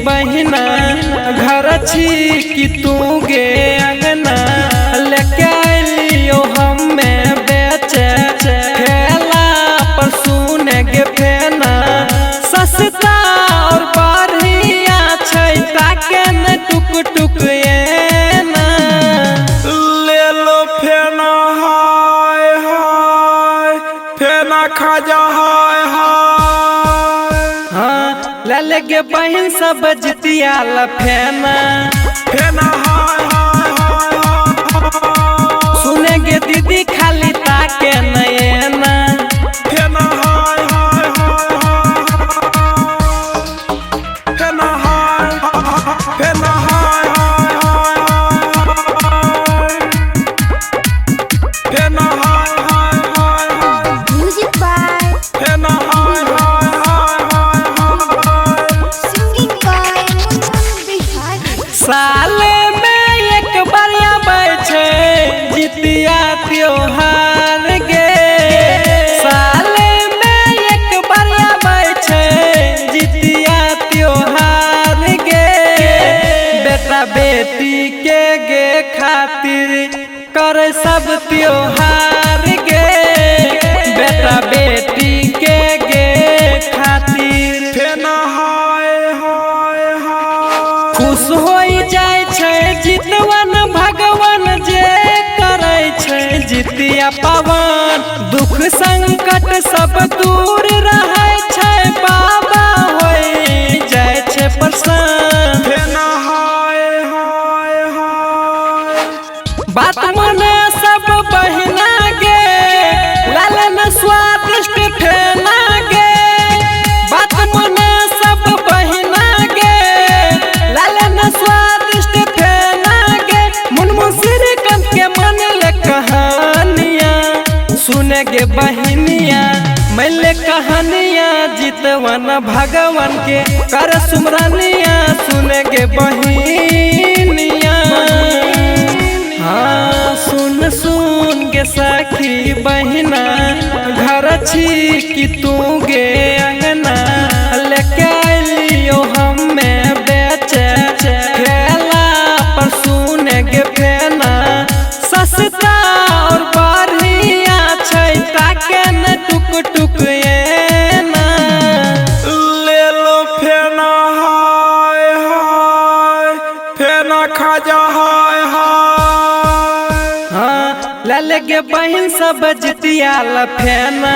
बहिना घर छी कि तू गे अंगना लेके आइलियो हमें बेचे ठेला पर सुने गे फेना सस्ता और बढ़िया छै ताके न टुक टुक एना ले लो फेना हाय हाय फेना खाजा हाय हाय ले गे बहन सब जितिया फेना फेना हाय हाय हाय सुने गे दीदी खाली ताके नयना फेना हाय हाय फेना हाय फेना हाय फेना हाय हाय म्यूजिक बाय फेना हाय साले में एक बारिया बैठे जितिया त्योहार गे साले में एक बारिया बैठे जितिया त्योहार गे बेटा बेटी के गे खातिर कर सब त्योहार गे बेटा बेटी के गे खातिर फेना हाय हाय खुश हो जाय छै जितवन भगवान जे करे छै जितिया पावन दुख संकट सब दूर रहे छै बाबा होय जाय छै प्रसन्न फेना हाय हाय बात मने सब बहिना गे लालन स्वादिष्ट फेना गे बात मने सब बहिना गे लालन स्वादिष्ट फेना गे मुनमुन श्रीकांत के मन ले कहानिया सुने गे बहिनिया मैले कहानिया जितवन भगवान के कर सुमरनिया सुने गे बहिनिया सुन सुन गे सखी बहिना घर छी कि तू गे अंगना लेके आइलियो हमें बेचे ठेला पर सुने गे फेना सस्ता और बढ़िया छै ताके न टुक टुक एना ले लो फेना हाय हाय फेना खाजा हाय हाय ले गे बहन सब जितिया फेना